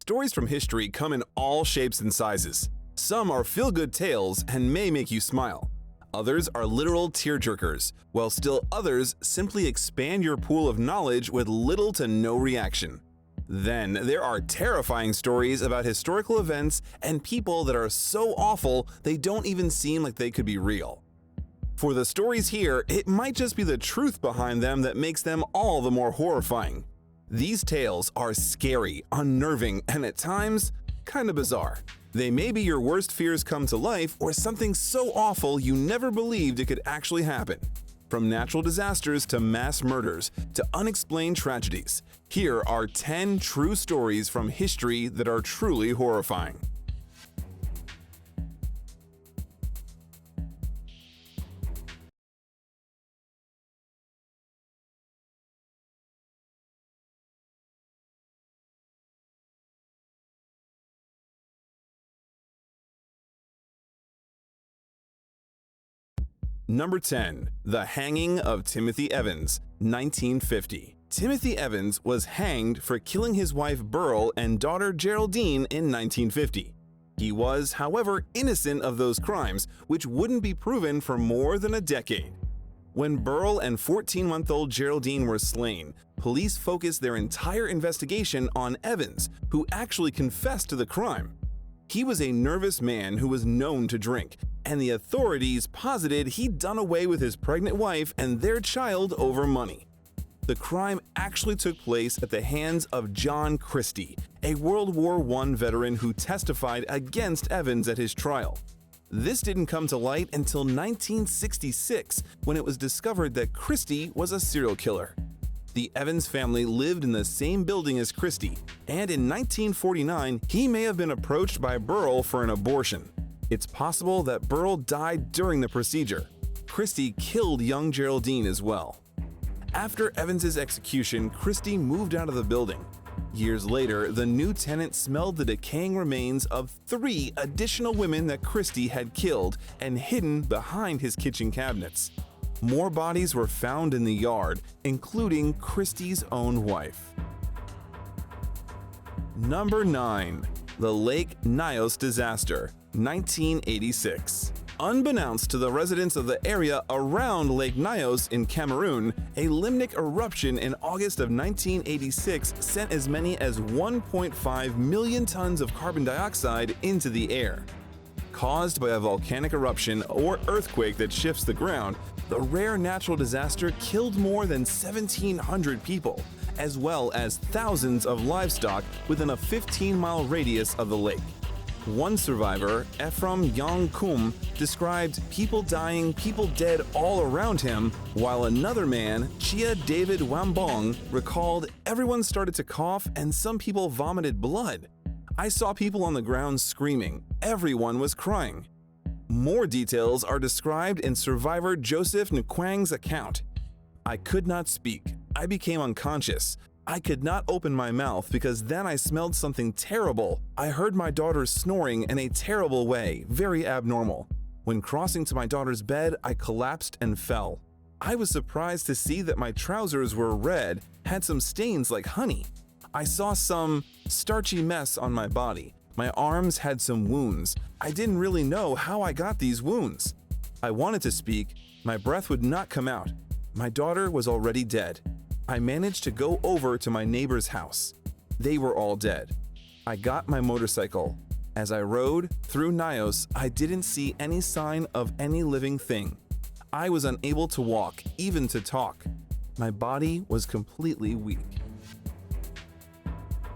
Stories from history come in all shapes and sizes. Some are feel-good tales and may make you smile. Others are literal tearjerkers, while still others simply expand your pool of knowledge with little to no reaction. Then there are terrifying stories about historical events and people that are so awful they don't even seem like they could be real. For the stories here, it might just be the truth behind them that makes them all the more horrifying. These tales are scary, unnerving, and at times, kinda bizarre. They may be your worst fears come to life or something so awful you never believed it could actually happen. From natural disasters to mass murders to unexplained tragedies, here are 10 true stories from history that are truly horrifying. Number 10. The Hanging of Timothy Evans, 1950. Timothy Evans was hanged for killing his wife Burl and daughter Geraldine in 1950. He was, however, innocent of those crimes, which wouldn't be proven for more than a decade. When Burl and 14-month-old Geraldine were slain, police focused their entire investigation on Evans, who actually confessed to the crime. He was a nervous man who was known to drink, and the authorities posited he'd done away with his pregnant wife and their child over money. The crime actually took place at the hands of John Christie, a World War I veteran who testified against Evans at his trial. This didn't come to light until 1966, when it was discovered that Christie was a serial killer. The Evans family lived in the same building as Christie, and in 1949, he may have been approached by Burl for an abortion. It's possible that Burl died during the procedure. Christie killed young Geraldine as well. After Evans's execution, Christie moved out of the building. Years later, the new tenant smelled the decaying remains of 3 additional women that Christie had killed and hidden behind his kitchen cabinets. More bodies were found in the yard, including Christie's own wife. Number 9. The Lake Nyos Disaster, 1986. Unbeknownst to the residents of the area around Lake Nyos in Cameroon, a limnic eruption in August of 1986 sent as many as 1.5 million tons of carbon dioxide into the air. Caused by a volcanic eruption or earthquake that shifts the ground, the rare natural disaster killed more than 1,700 people, as well as thousands of livestock within a 15-mile radius of the lake. One survivor, Ephraim Yang Kum, described people dying, people dead all around him, while another man, Chia David Wambong, recalled everyone started to cough and some people vomited blood. I saw people on the ground screaming. Everyone was crying. More details are described in survivor Joseph Nkwang's account. I could not speak. I became unconscious. I could not open my mouth because then I smelled something terrible. I heard my daughter snoring in a terrible way, very abnormal. When crossing to my daughter's bed, I collapsed and fell. I was surprised to see that my trousers were red, had some stains like honey. I saw some starchy mess on my body. My arms had some wounds. I didn't really know how I got these wounds. I wanted to speak. My breath would not come out. My daughter was already dead. I managed to go over to my neighbor's house. They were all dead. I got my motorcycle. As I rode through Nyos, I didn't see any sign of any living thing. I was unable to walk, even to talk. My body was completely weak.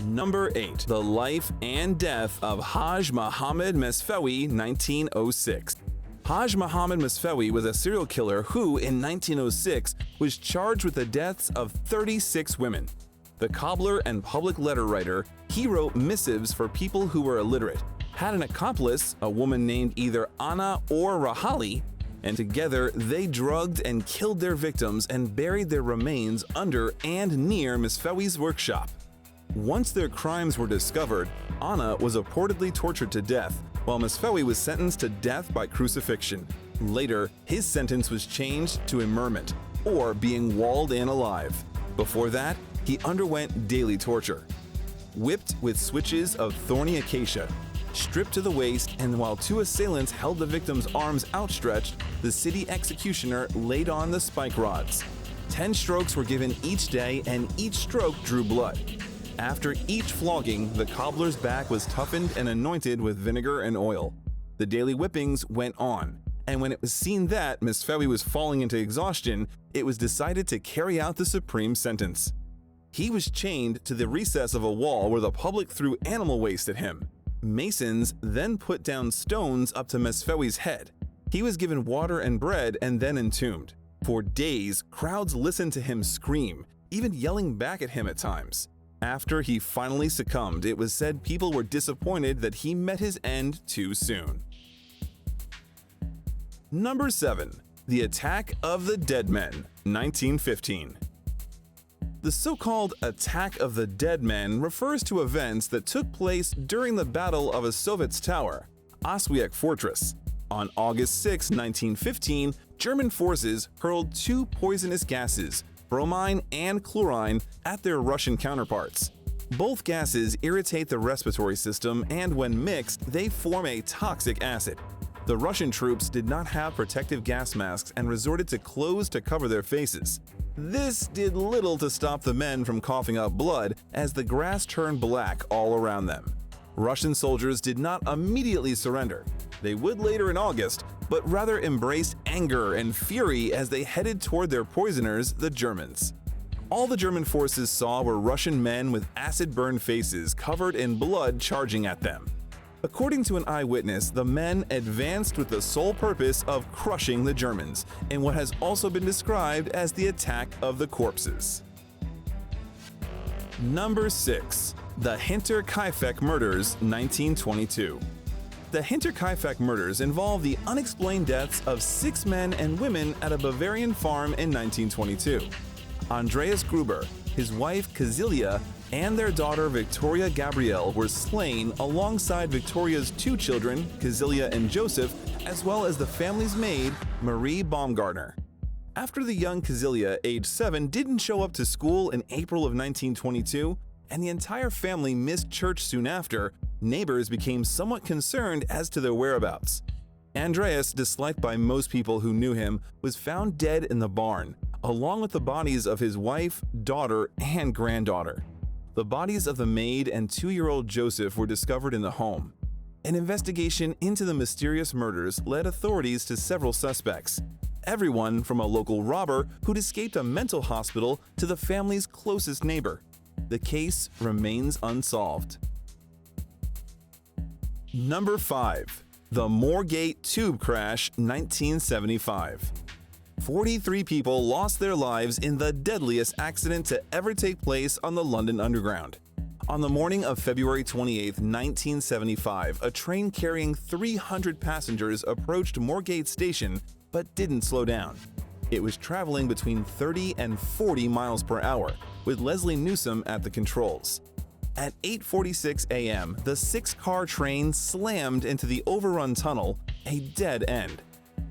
Number 8. The Life and Death of Haj Mohammed Mesfewi, 1906. Haj Mohammed Mesfewi was a serial killer who, in 1906, was charged with the deaths of 36 women. The cobbler and public letter writer, he wrote missives for people who were illiterate, had an accomplice, a woman named either Anna or Rahali, and together they drugged and killed their victims and buried their remains under and near Mesfewi's workshop. Once their crimes were discovered, Anna was reportedly tortured to death, while Mesfewi was sentenced to death by crucifixion. Later, his sentence was changed to immurement, or being walled in alive. Before that, he underwent daily torture. whipped with switches of thorny acacia. Stripped to the waist, and while two assailants held the victim's arms outstretched, the city executioner laid on the spike rods. 10 strokes were given each day, and each stroke drew blood. After each flogging, the cobbler's back was toughened and anointed with vinegar and oil. The daily whippings went on, and when it was seen that Mesfewi was falling into exhaustion, it was decided to carry out the supreme sentence. He was chained to the recess of a wall where the public threw animal waste at him. Masons then put down stones up to Mesfewi's head. He was given water and bread and then entombed. For days, crowds listened to him scream, even yelling back at him at times. After he finally succumbed, it was said people were disappointed that he met his end too soon. Number 7. The Attack of the Dead Men, 1915. The so-called Attack of the Dead Men refers to events that took place during the Battle of Asovets Tower, Oswiec Fortress. On August 6, 1915, German forces hurled two poisonous gases, bromine and chlorine, at their Russian counterparts. Both gases irritate the respiratory system, and when mixed, they form a toxic acid. The Russian troops did not have protective gas masks and resorted to clothes to cover their faces. This did little to stop the men from coughing up blood as the grass turned black all around them. Russian soldiers did not immediately surrender. They would later in August, but rather embraced anger and fury as they headed toward their poisoners, the Germans. All the German forces saw were Russian men with acid-burned faces covered in blood charging at them. According to an eyewitness, the men advanced with the sole purpose of crushing the Germans in what has also been described as the Attack of the Corpses. Number 6. The Hinterkaifeck Murders, 1922. The Hinterkaifeck murders involve the unexplained deaths of 6 men and women at a Bavarian farm in 1922. Andreas Gruber, his wife Kazilia, and their daughter Victoria Gabrielle were slain alongside Victoria's 2 children, Kazilia and Joseph, as well as the family's maid, Marie Baumgartner. After the young Kazilia, age 7, didn't show up to school in April of 1922, and the entire family missed church soon after, neighbors became somewhat concerned as to their whereabouts. Andreas, disliked by most people who knew him, was found dead in the barn, along with the bodies of his wife, daughter, and granddaughter. The bodies of the maid and 2-year-old Joseph were discovered in the home. An investigation into the mysterious murders led authorities to several suspects. Everyone from a local robber who'd escaped a mental hospital to the family's closest neighbor. The case remains unsolved. Number 5. The Moorgate Tube Crash, 1975. 43 people lost their lives in the deadliest accident to ever take place on the London Underground. On the morning of February 28, 1975, a train carrying 300 passengers approached Moorgate Station but didn't slow down. It was traveling between 30 and 40 miles per hour, with Leslie Newsom at the controls. At 8:46 a.m., the 6-car train slammed into the overrun tunnel, a dead end.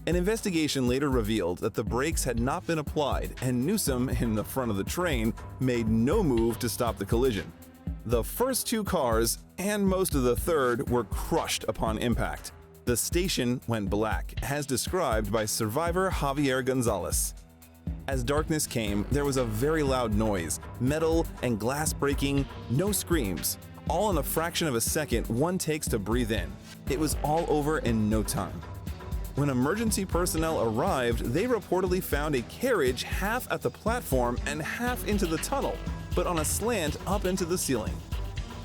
An investigation later revealed that the brakes had not been applied, and Newsom, in the front of the train, made no move to stop the collision. The first 2 cars, and most of the third, were crushed upon impact. The station went black, as described by survivor Javier Gonzalez. As darkness came, there was a very loud noise, metal and glass breaking, no screams. All in a fraction of a second one takes to breathe in. It was all over in no time. When emergency personnel arrived, they reportedly found a carriage half at the platform and half into the tunnel, but on a slant up into the ceiling.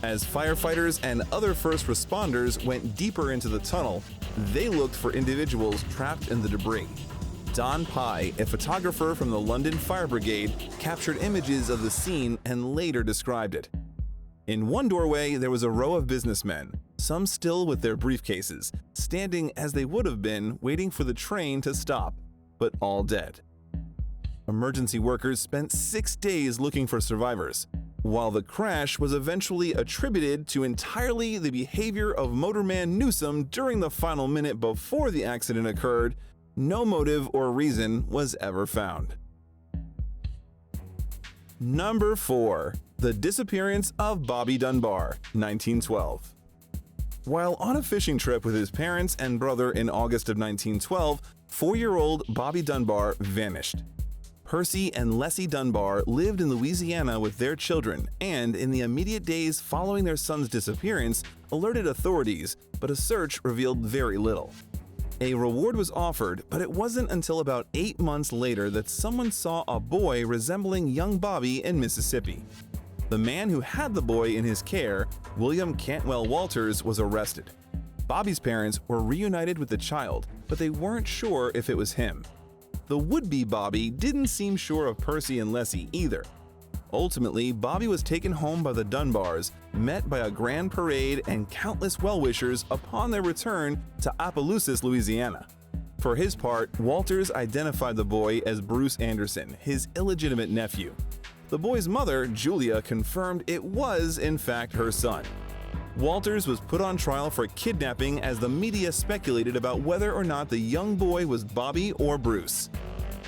As firefighters and other first responders went deeper into the tunnel, they looked for individuals trapped in the debris. Don Pye, a photographer from the London Fire Brigade, captured images of the scene and later described it. In one doorway, there was a row of businessmen, some still with their briefcases, standing as they would have been waiting for the train to stop, but all dead. Emergency workers spent 6 days looking for survivors. While the crash was eventually attributed to entirely the behavior of motorman Newsom during the final minute before the accident occurred, no motive or reason was ever found. Number 4. The disappearance of Bobby Dunbar, 1912. While on a fishing trip with his parents and brother in August of 1912, 4-year-old Bobby Dunbar vanished. Percy and Leslie Dunbar lived in Louisiana with their children and, in the immediate days following their son's disappearance, alerted authorities, but a search revealed very little. A reward was offered, but it wasn't until about 8 months later that someone saw a boy resembling young Bobby in Mississippi. The man who had the boy in his care, William Cantwell Walters, was arrested. Bobby's parents were reunited with the child, but they weren't sure if it was him. The would-be Bobby didn't seem sure of Percy and Leslie either. Ultimately, Bobby was taken home by the Dunbars, met by a grand parade and countless well-wishers upon their return to Opelousas, Louisiana. For his part, Walters identified the boy as Bruce Anderson, his illegitimate nephew. The boy's mother, Julia, confirmed it was, in fact, her son. Walters was put on trial for kidnapping as the media speculated about whether or not the young boy was Bobby or Bruce.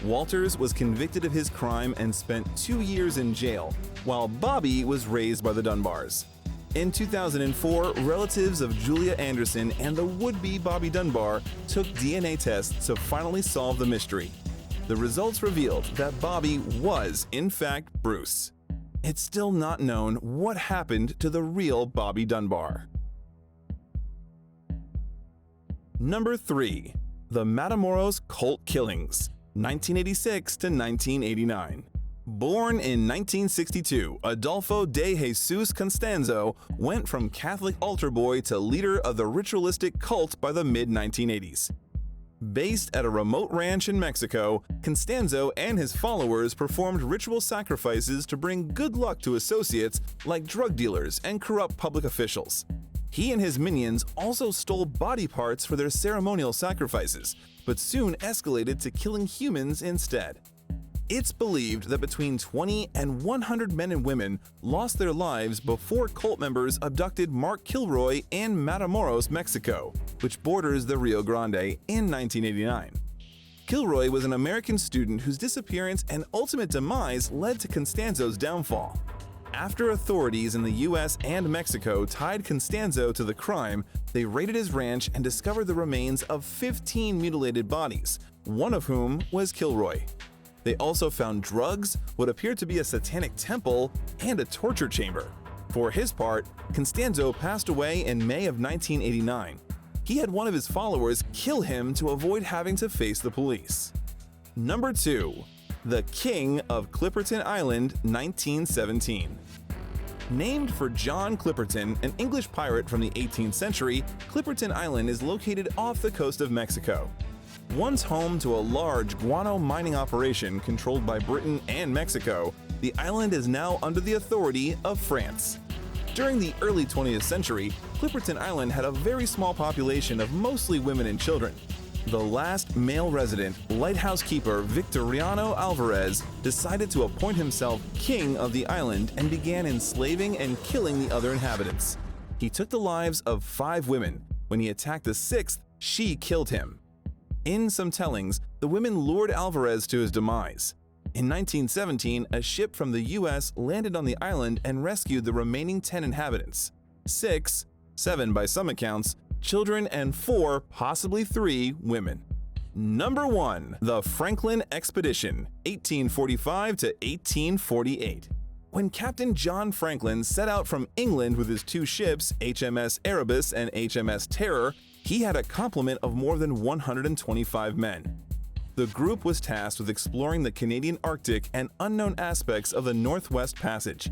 Walters was convicted of his crime and spent 2 years in jail, while Bobby was raised by the Dunbars. In 2004, relatives of Julia Anderson and the would-be Bobby Dunbar took DNA tests to finally solve the mystery. The results revealed that Bobby was, in fact, Bruce. It's still not known what happened to the real Bobby Dunbar. Number 3. The Matamoros Cult Killings, 1986 to 1989. Born in 1962, Adolfo de Jesus Constanzo went from Catholic altar boy to leader of the ritualistic cult by the mid-1980s. Based at a remote ranch in Mexico, Constanzo and his followers performed ritual sacrifices to bring good luck to associates like drug dealers and corrupt public officials. He and his minions also stole body parts for their ceremonial sacrifices, but soon escalated to killing humans instead. It's believed that between 20 and 100 men and women lost their lives before cult members abducted Mark Kilroy in Matamoros, Mexico, which borders the Rio Grande, in 1989. Kilroy was an American student whose disappearance and ultimate demise led to Constanzo's downfall. After authorities in the US and Mexico tied Constanzo to the crime, they raided his ranch and discovered the remains of 15 mutilated bodies, one of whom was Kilroy. They also found drugs, what appeared to be a satanic temple, and a torture chamber. For his part, Constanzo passed away in May of 1989. He had one of his followers kill him to avoid having to face the police. Number 2. The King of Clipperton Island, 1917. Named for John Clipperton, an English pirate from the 18th century, Clipperton Island is located off the coast of Mexico. Once home to a large guano mining operation controlled by Britain and Mexico, the island is now under the authority of France. During the early 20th century, Clipperton Island had a very small population of mostly women and children. The last male resident, lighthouse keeper Victoriano Alvarez, decided to appoint himself king of the island and began enslaving and killing the other inhabitants. He took the lives of 5 women. When he attacked the 6th, she killed him. In some tellings, the women lured Alvarez to his demise. In 1917, a ship from the US landed on the island and rescued the remaining 10 inhabitants. 6, 7 by some accounts, children, and 4, possibly 3, women. Number 1. The Franklin Expedition, 1845 to 1848. When Captain John Franklin set out from England with his 2 ships, HMS Erebus and HMS Terror, he had a complement of more than 125 men. The group was tasked with exploring the Canadian Arctic and unknown aspects of the Northwest Passage.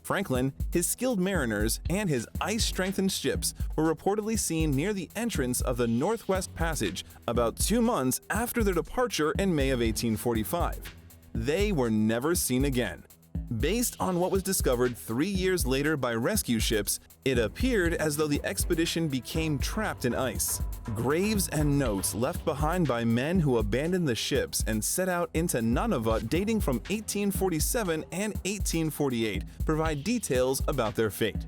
Franklin, his skilled mariners, and his ice-strengthened ships were reportedly seen near the entrance of the Northwest Passage about 2 months after their departure in May of 1845. They were never seen again. Based on what was discovered 3 years later by rescue ships, it appeared as though the expedition became trapped in ice. Graves and notes left behind by men who abandoned the ships and set out into Nunavut dating from 1847 and 1848 provide details about their fate.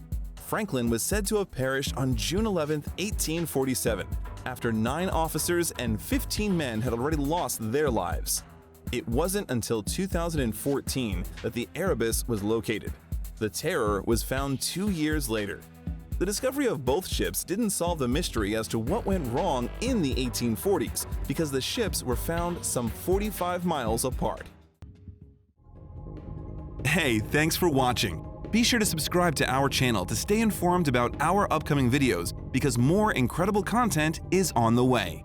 Franklin was said to have perished on June 11, 1847, after 9 officers and 15 men had already lost their lives. It wasn't until 2014 that the Erebus was located. The Terror was found 2 years later. The discovery of both ships didn't solve the mystery as to what went wrong in the 1840s because the ships were found some 45 miles apart. Hey, thanks for watching. Be sure to subscribe to our channel to stay informed about our upcoming videos because more incredible content is on the way.